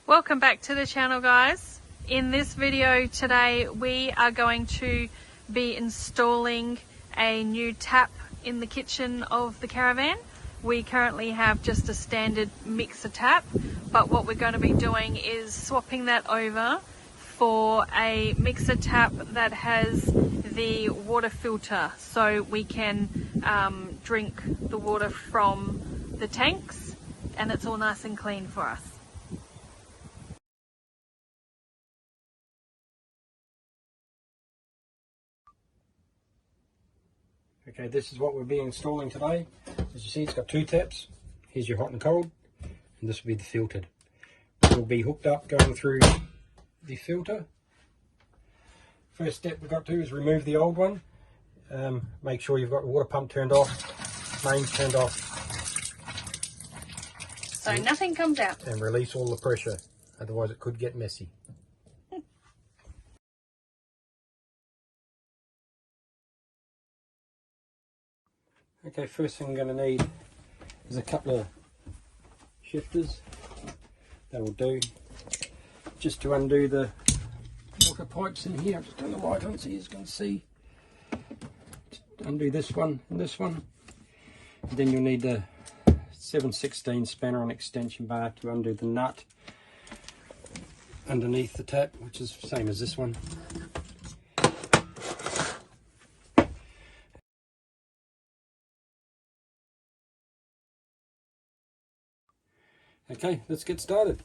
Welcome back to the channel, guys. In this video today we are going to be installing a new tap in the kitchen of the caravan. We currently have just a standard mixer tap, but what we're going to be doing is swapping that over for a mixer tap that has the water filter, so we can drink the water from the tanks and it's all nice and clean for us. Okay, this is what we'll be installing today. As you see, it's got two taps. Here's your hot and cold, and this will be the filtered. It will be hooked up going through the filter. First step we've got to do is remove the old one. Make sure you've got the water pump turned off, mains turned off. So nothing comes out. And release all the pressure, otherwise it could get messy. Okay, first thing I'm going to need is a couple of shifters. That will do. Just to undo the water pipes in here. I'll just turn the light on so you can see. Just undo this one and this one. And then you'll need the 7/16 spanner and extension bar to undo the nut underneath the tap, which is the same as this one. Okay, let's get started.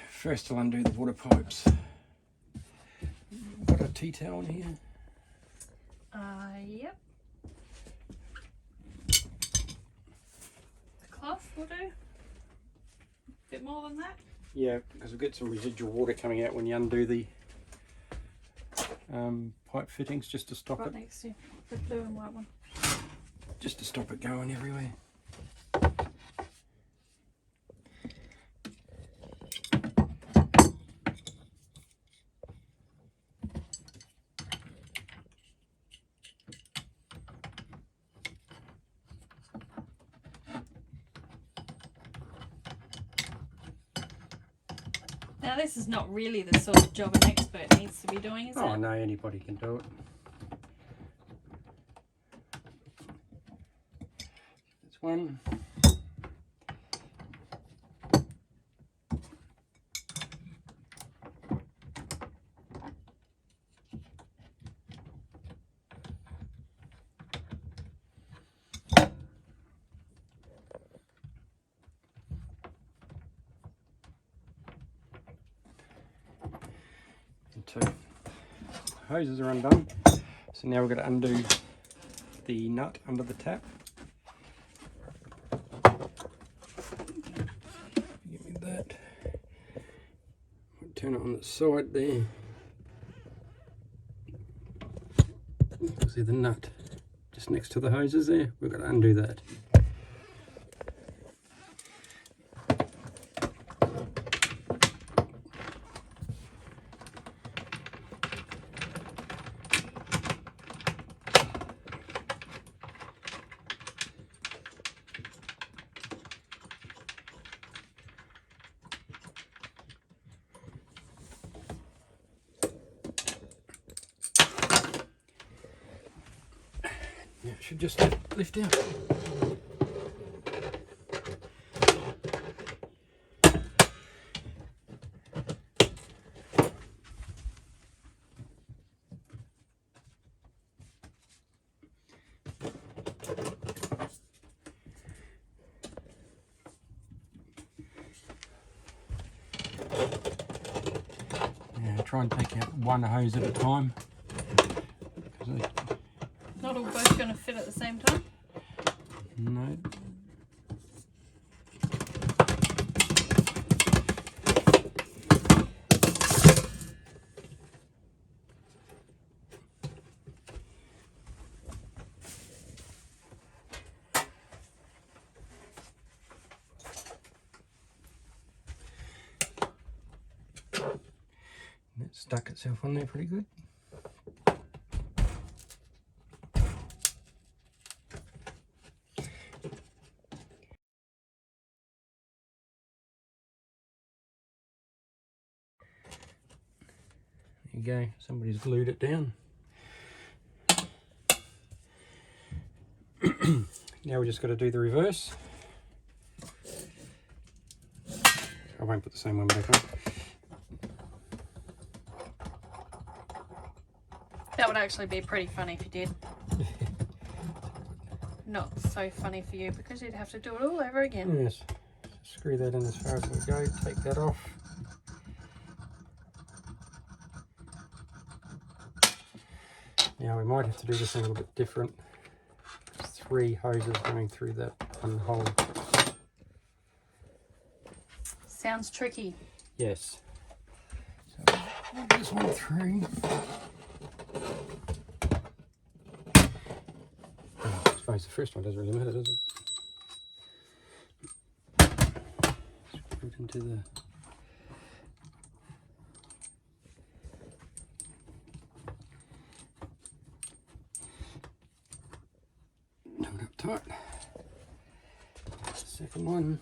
First I'll undo the water pipes. Got a tea towel in here. Yep. The cloth will do. A bit more than that. Yeah, because we'll get some residual water coming out when you undo the pipe fittings, just to stop right it. Next to the blue and white one. Just to stop it going everywhere. Now this is not really the sort of job an expert needs to be doing, is it? Oh no, anybody can do it. That's one. Two. Hoses are undone, so now we're going to undo the nut under the tap. Give me that. Turn it on the side there. See the nut just next to the hoses there? We're going to undo that. Yeah, it should just lift out. Yeah, try and take out one hose at a time. Not all both going to fit at the same time? No. That stuck itself on there pretty good. you go, somebody's glued it down. Now we just got to do the reverse. I won't put the same one back on. That would actually be pretty funny if you did. Not so funny for you because you'd have to do it all over again. Yes. Screw that in as far as we go. Take that off. Now we might have to do this a little bit different. There's 3 hoses going through that one hole. Sounds tricky. Yes. So we'll put this one through. Oh, I suppose the first one doesn't really matter, does it? Just put it into the... Hold up tight. Second one.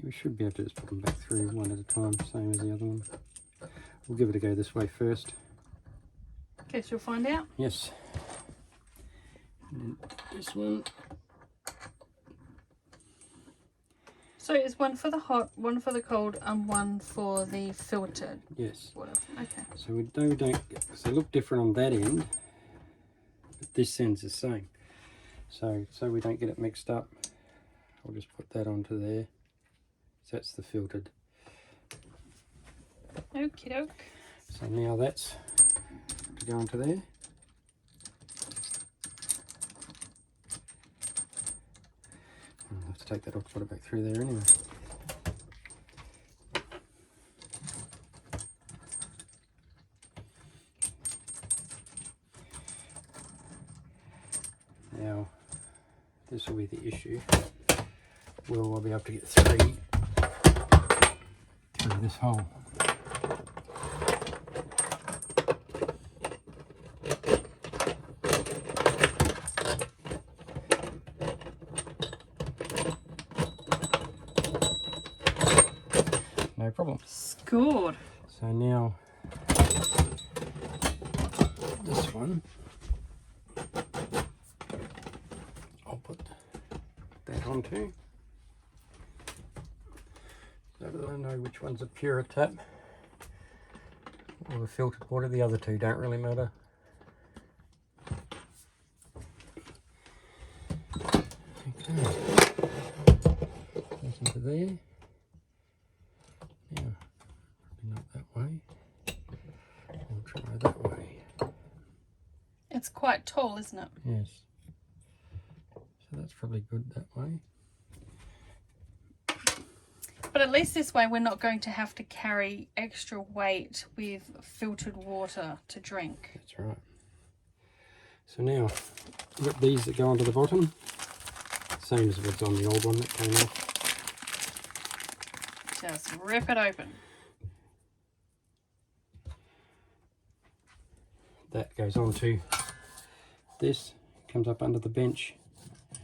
We should be able to just put them back through one at a time, same as the other one. We'll give it a go this way first. Guess you'll find out. Yes. And then this one. So is one for the hot, one for the cold, and one for the filtered Yes. water? Okay. So we don't so they look different on that end, but this end's the same. So we don't get it mixed up, I'll just put that onto there. So that's the filtered. Okie doke. So now that's to go onto there. I'll have to take that off, put it back through there anyway. Now, this will be the issue. Will I be able to get 3 through this hole? No problem. Scored. So now this one, I'll put that onto, so that I know which one's a pure tap or the filtered water. The other two don't really matter. Okay, goes into there. Now, not that way. I'll try that way. It's quite tall, isn't it? Yes. So that's probably good that way. But at least this way we're not going to have to carry extra weight with filtered water to drink. That's right. So now, we've got these that go onto the bottom. Same as what's on the old one that came off. Just rip it open. That goes onto this, comes up under the bench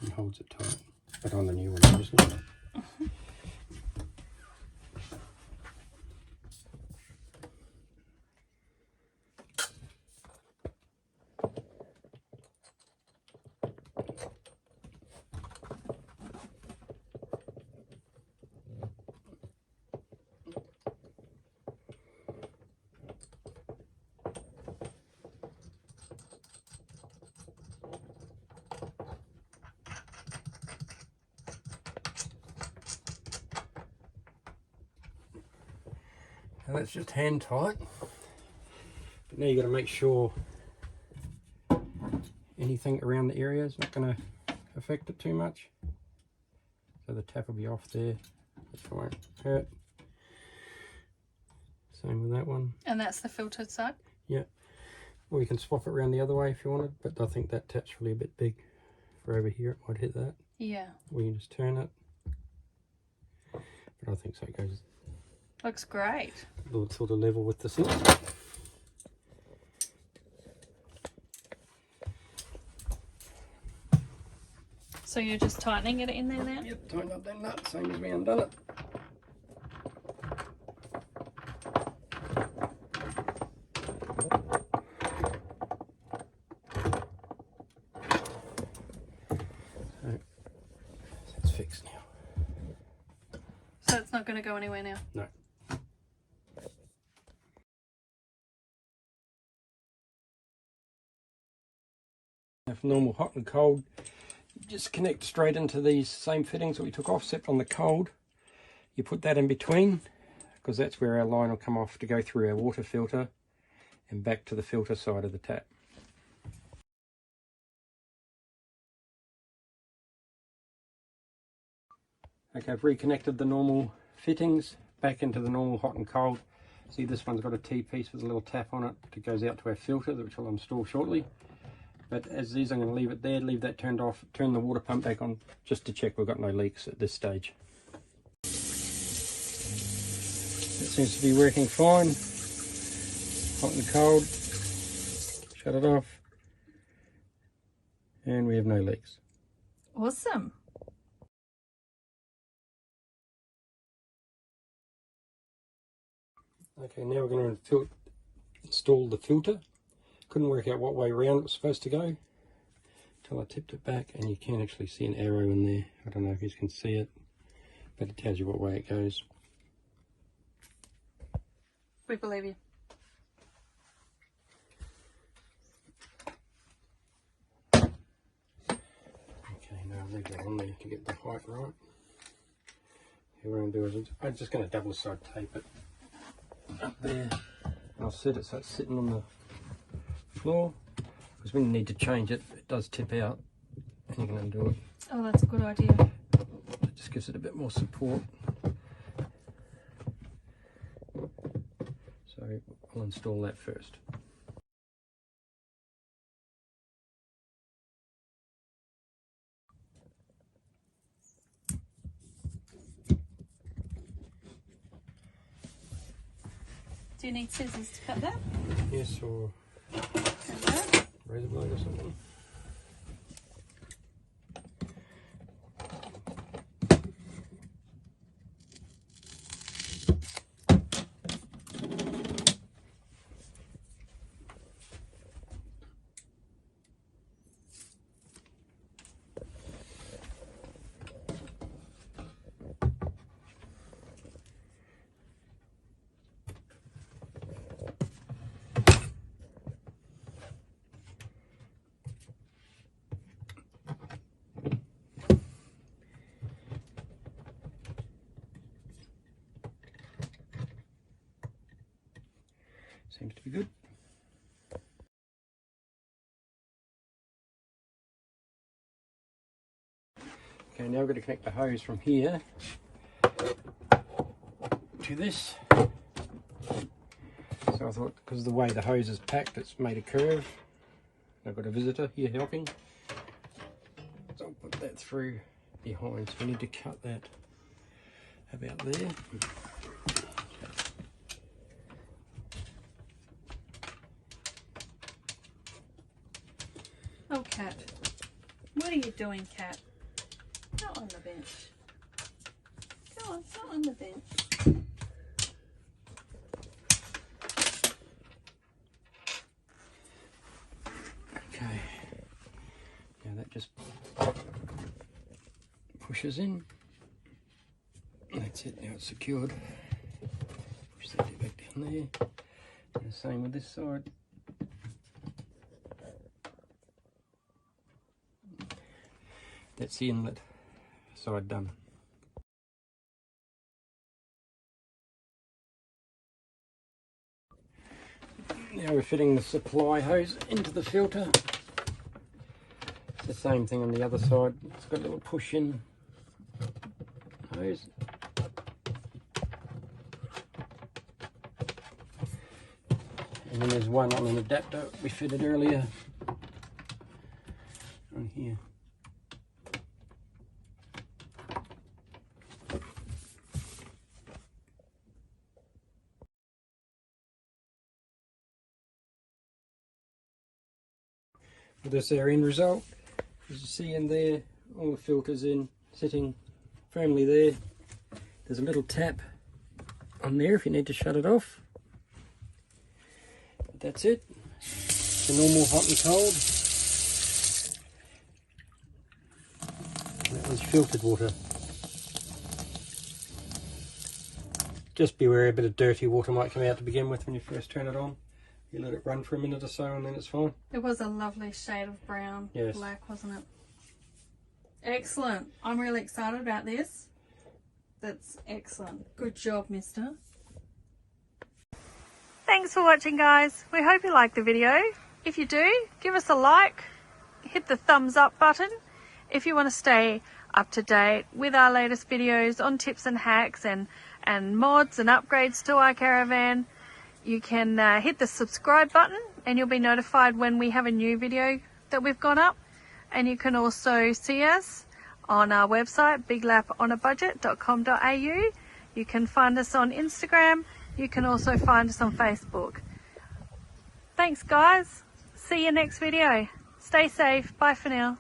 and holds it tight. But on the new one, obviously. And that's just hand tight. But now you've got to make sure anything around the area is not going to affect it too much. So the tap will be off there, which won't hurt. Same with that one. And that's the filtered side? Yeah. Or you can swap it around the other way if you wanted, but I think that tap's really a bit big for over here. It might hit that. Yeah. Or you can just turn it. But I think so it goes. Looks great. Sort of level with the sink. So So you're just tightening it in there now? Yep, tighten up that nut, same as we undone it. So that's fixed now. So it's not going to go anywhere now? No. If normal hot and cold, just connect straight into these same fittings that we took off, except on the cold. You put that in between, because that's where our line will come off to go through our water filter and back to the filter side of the tap. Okay, I've reconnected the normal fittings back into the normal hot and cold. See, this one's got a T-piece with a little tap on it that goes out to our filter, which I'll install shortly. But as is, I'm going to leave it there, leave that turned off, turn the water pump back on, just to check we've got no leaks at this stage. It seems to be working fine. Hot and cold. Shut it off. And we have no leaks. Awesome. Okay, now we're going to install the filter. Couldn't work out what way around it was supposed to go until I tipped it back, and you can actually see an arrow in there. I don't know if you can see it, but it tells you what way it goes. We believe you. Okay, now I'll leave that on there to get the height right. What I'm going to do is I'm just going to double side tape it up there, and I'll set it so it's sitting on the floor, because when you need to change it, it does tip out and you can undo it. Oh, that's a good idea. It just gives it a bit more support. So I'll install that first. Do you need scissors to cut that? Yes, or razor blade or something. Seems to be good. Okay, now we're going to connect the hose from here to this. So I thought, because of the way the hose is packed, it's made a curve. I've got a visitor here helping. So I'll put that through behind. So we need to cut that about there. Oh, Cat. What are you doing, Cat? Go on the bench. Go on the bench. Okay. Now that just pushes in. That's it, now it's secured. Push that back down there. And the same with this side. That's the inlet side done. Now we're fitting the supply hose into the filter. It's the same thing on the other side. It's got a little push in hose. And then there's one on an adapter we fitted earlier on here. This is our end result. As you see in there, all the filters in, sitting firmly there. There's a little tap on there if you need to shut it off. But that's it. It's a normal hot and cold. That was filtered water. Just beware, a bit of dirty water might come out to begin with when you first turn it on. You let it run for a minute or so and then it's fine. It was a lovely shade of brown, yes. Black, wasn't it? Excellent. I'm really excited about this. That's excellent. Good job, mister. Thanks for watching, guys. We hope you liked the video. If you do, give us a like, hit the thumbs up button. If you want to stay up to date with our latest videos on tips and hacks and mods and upgrades to our caravan, you can hit the subscribe button and you'll be notified when we have a new video that we've got up. And you can also see us on our website, biglaponabudget.com.au. You can find us on Instagram. You can also find us on Facebook. Thanks, guys. See you next video. Stay safe. Bye for now.